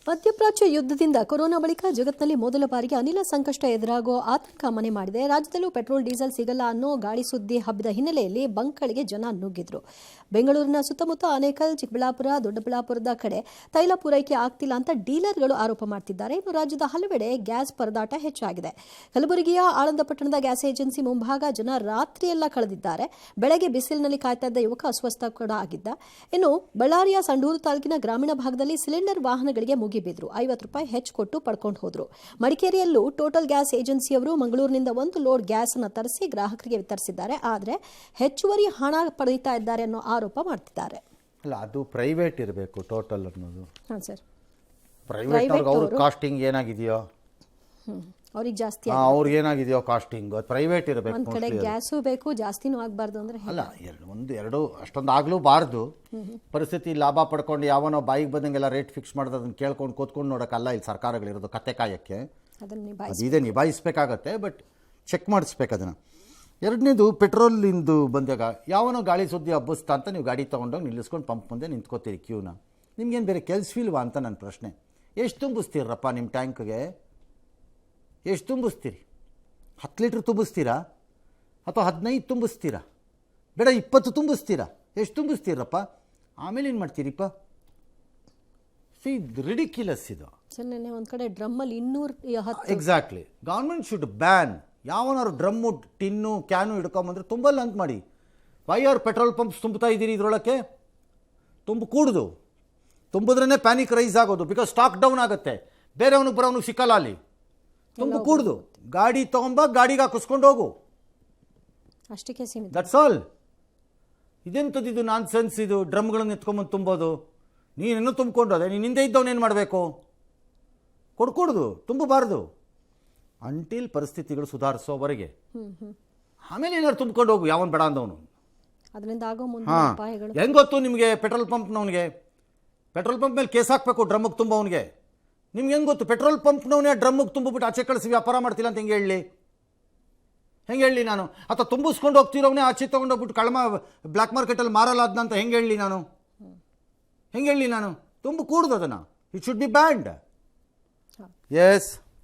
ಮಧ್ಯಪ್ರಾಚ್ಯ ಯುದ್ಧದಿಂದ ಕೊರೋನಾ ಬಳಿಕ ಜಗತ್ತಿನಲ್ಲಿ ಮೊದಲ ಬಾರಿಗೆ ಅನಿಲ ಸಂಕಷ್ಟ ಎದುರಾಗುವ ಆತಂಕ ಮನೆ ಮಾಡಿದೆ. ರಾಜ್ಯದಲ್ಲೂ ಪೆಟ್ರೋಲ್ ಡೀಸೆಲ್ ಸಿಗಲ್ಲ ಅನ್ನೋ ಗಾಳಿ ಸುದ್ದಿ ಹಬ್ಬಿದ ಹಿನ್ನೆಲೆಯಲ್ಲಿ ಬಂಕ್ಗಳಿಗೆ ಜನ ನುಗ್ಗಿದ್ರು. ಬೆಂಗಳೂರಿನ ಸುತ್ತಮುತ್ತ ಆನೇಕಲ್, ಚಿಕ್ಕಬಳ್ಳಾಪುರ, ದೊಡ್ಡಬಳ್ಳಾಪುರದ ಕಡೆ ತೈಲ ಪೂರೈಕೆ ಆಗ್ತಿಲ್ಲ ಅಂತ ಡೀಲರ್ಗಳು ಆರೋಪ ಮಾಡ್ತಿದ್ದಾರೆ. ಇನ್ನು ರಾಜ್ಯದ ಹಲವೆಡೆ ಗ್ಯಾಸ್ ಪರದಾಟ ಹೆಚ್ಚಾಗಿದೆ. ಕಲಬುರಗಿಯ ಆಳಂದಪಟ್ಟಣದ ಗ್ಯಾಸ್ ಏಜೆನ್ಸಿ ಮುಂಭಾಗ ಜನ ರಾತ್ರಿಯೆಲ್ಲ ಕಳೆದಿದ್ದಾರೆ. ಬೆಳಗ್ಗೆ ಬಿಸಿಲಿನಲ್ಲಿ ಕಾಯ್ತಾ ಇದ್ದ ಯುವಕ ಅಸ್ವಸ್ಥ ಕೂಡ ಆಗಿದ್ದ. ಇನ್ನು ಬಳ್ಳಾರಿಯ ಸಂಡೂರು ತಾಲೂಕಿನ ಗ್ರಾಮೀಣ ಭಾಗದಲ್ಲಿ ಸಿಲಿಂಡರ್ ವಾಹನಗಳಿಗೆ ಮುಗಿಬಿದ್ರು. 50 ರೂಪಾಯಿ ಹೆಚ್ಚು ಕೊಟ್ಟು ಪಡ್ಕೊಂಡು ಹೋದ್ರು. ಮಡಿಕೇರಿಯಲ್ಲೂ ಟೋಟಲ್ ಗ್ಯಾಸ್ ಏಜೆನ್ಸಿಯವರು ಮಂಗಳೂರಿನಿಂದ 1 ಲೋಡ್ ಗ್ಯಾಸ್ ಅನ್ನು ತರಿಸಿ ಗ್ರಾಹಕರಿಗೆ ವಿತರಿಸಿದ್ದಾರೆ. ಆದರೆ ಹೆಚ್ಚುವರಿ ಹಣ ಪಡೆಯುತ್ತಾ ಇದ್ದಾರೆ ಅನ್ನೋ ಆರೋಪ ಮಾಡ್ತಿದ್ದಾರೆ. ಅಲ್ಲ, ಅದು ಪ್ರೈವೇಟ್ ಇರಬೇಕು ಟೋಟಲ್ ಅನ್ನೋದು. ಹಾಂ ಸರ್, ಪ್ರೈವೇಟ್ ಅವ್ರ ಕಾಸ್ಟಿಂಗ್ ಏನಾಗಿದೆಯೋ ಅವ್ರಿಗೆ ಜಾಸ್ತಿ ಅವ್ರಿಗೆ ಏನಾಗಿದೆಯೋ ಕಾಸ್ಟಿಂಗ್ ಅದು ಪ್ರೈವೇಟ್ ಇರಬೇಕು. ಒಂದ್ ಕಡೆ ಗ್ಯಾಸು ಬೇಕು, ಜಾಸ್ತಿನೂ ಆಗಬಾರ್ದು ಅಂದ್ರೆ ಅಲ್ಲ, ಎರಡು ಅಷ್ಟೊಂದು ಆಗಲೂಬಾರ್ದು. ಪರಿಸ್ಥಿತಿ ಲಾಭ ಪಡ್ಕೊಂಡು ಯಾವನೋ ಬಾಯಿಗೆ ಬಂದಂಗೆಲ್ಲ ರೇಟ್ ಫಿಕ್ಸ್ ಮಾಡೋದು ಅದನ್ನ ಕೇಳ್ಕೊಂಡು ಕೂತ್ಕೊಂಡು ನೋಡೋಕ್ಕಲ್ಲ ಇಲ್ಲಿ ಸರ್ಕಾರಗಳಿರೋದು ಕತ್ತೆ ಕಾಯಕ್ಕೆ. ಅದಿದೆ, ನಿಭಾಯಿಸ್ಬೇಕಾಗತ್ತೆ, ಬಟ್ ಚೆಕ್ ಮಾಡಿಸ್ಬೇಕು ಅದನ್ನು. ಎರಡನೇದು ಪೆಟ್ರೋಲಿಂದು ಬಂದಾಗ ಯಾವನೋ ಗಾಳಿ ಸುದ್ದಿ ಹಬ್ಬಿಸ್ತಾ ಅಂತ ನೀವು ಗಾಡಿ ತೊಗೊಂಡೋಗಿ ನಿಲ್ಲಿಸ್ಕೊಂಡು ಪಂಪ್ ಮುಂದೆ ನಿಂತ್ಕೋತೀರಿ ಕ್ಯೂನ. ನಿಮ್ಗೇನು ಬೇರೆ ಕೆಲಸವಿಲ್ವಾ ಅಂತ ನನ್ನ ಪ್ರಶ್ನೆ. ಎಷ್ಟು ತುಂಬಿಸ್ತೀರಪ್ಪ ನಿಮ್ಮ ಟ್ಯಾಂಕ್ಗೆ? ಎಷ್ಟು ತುಂಬಿಸ್ತೀರಿ? 10 ಲೀಟ್ರ್ ತುಂಬಿಸ್ತೀರಾ ಅಥವಾ 15 ತುಂಬಿಸ್ತೀರಾ? ಬೇಡ 20 ತುಂಬಿಸ್ತೀರಾ? ಎಷ್ಟು ತುಂಬಿಸ್ತೀರಪ್ಪ? ಆಮೇಲೆ ಏನು ಮಾಡ್ತೀರಿಪ್ಪ? ರಿಡಿಕ್ಯುಲಸ್ ಇದು. ಒಂದು ಕಡೆ ಡ್ರಮ್ಮಲ್ಲಿ 210. ಎಕ್ಸಾಕ್ಟ್ಲಿ. Government should ban. ಯಾವನಾರು ಡ್ರಮ್ಮು, ಟಿನ್ನು, ಕ್ಯಾನು ಹಿಡ್ಕೊಂಬಂದ್ರೆ ತುಂಬಲ್ಲ ಅಂತ ಮಾಡಿ. ವೈ ಆರ್ ಪೆಟ್ರೋಲ್ ಪಂಪ್ಸ್ ತುಂಬ್ತಾ ಇದ್ದೀರಿ ಇದರೊಳಕ್ಕೆ? ಕೂಡುದು. ತುಂಬಿದ್ರೇ ಪ್ಯಾನಿಕ್ ರೈಸ್ ಆಗೋದು. ಬಿಕಾಸ್ ಸ್ಟಾಕ್ ಡೌನ್ ಆಗುತ್ತೆ, ಬೇರೆಯವನಿಗೆ ಬರೋವನಿಗೆ ಸಿಕ್ಕಲ್ಲ. ಅಲ್ಲಿ ಕೂಡುದು. ಗಾಡಿ ತಗೊಂಬ, ಗಾಡಿಗೆ ಹಾಕಿಸ್ಕೊಂಡು ಹೋಗು, ಅಷ್ಟಕ್ಕೆ ಸೀಮಿತ. That's all. ಇದೆಂಥದ್ದು ಇದು ನಾನ್ ಸೆನ್ಸ್ ಇದು? ಡ್ರಮ್ಗಳನ್ನು ಎತ್ಕೊಂಬಂದು ತುಂಬೋದು. ನೀನೇನು ತುಂಬಿಕೊಂಡೋದೆ, ನೀನು ಹಿಂದೆ ಇದ್ದವನೇನು ಮಾಡಬೇಕು? ಕೊಡ್ಕೊಡುದು, ತುಂಬಬಾರ್ದು ಅಂಟಿಲ್ ಪರಿಸ್ಥಿತಿಗಳು ಸುಧಾರಿಸೋವರೆಗೆ. ಆಮೇಲೆ ಏನಾದ್ರು ತುಂಬ್ಕೊಂಡು ಹೋಗು, ಯಾವನ್ ಬೇಡ ಅಂದವನು. ಹೆಂಗೆ ಗೊತ್ತು ನಿಮಗೆ? ಪೆಟ್ರೋಲ್ ಪಂಪ್ನವನಿಗೆ ಪೆಟ್ರೋಲ್ ಪಂಪ್ ಮೇಲೆ ಕೇಸ್ ಹಾಕಬೇಕು, ಡ್ರಮ್ಮಿಗೆ ತುಂಬವನಿಗೆ. ನಿಮ್ಗೆ ಹೆಂಗೆ ಗೊತ್ತು? ಪೆಟ್ರೋಲ್ ಪಂಪ್ನವನೇ ಡ್ರಮ್ಮಿಗೆ ತುಂಬಿಬಿಟ್ಟು ಆಚೆ ಕಳಿಸಿ ವ್ಯಾಪಾರ ಮಾಡ್ತಿಲ್ಲ ಅಂತ ಹೆಂಗೆ ಹೇಳಲಿ ನಾನು? ಅಥವಾ ತುಂಬಿಸ್ಕೊಂಡು ಹೋಗ್ತಿರೋವನೇ ಆಚೆ ತೊಗೊಂಡೋಗ್ಬಿಟ್ಟು ಕಳಮ ಬ್ಲ್ಯಾಕ್ ಮಾರ್ಕೆಟಲ್ಲಿ ಮಾರಲ್ಲ ಅದನ್ನ ಅಂತ ಹೆಂಗೆ ಹೇಳಲಿ ನಾನು? ತುಂಬ ಕೂಡುದು ಅದನ್ನು. It should be banned. S.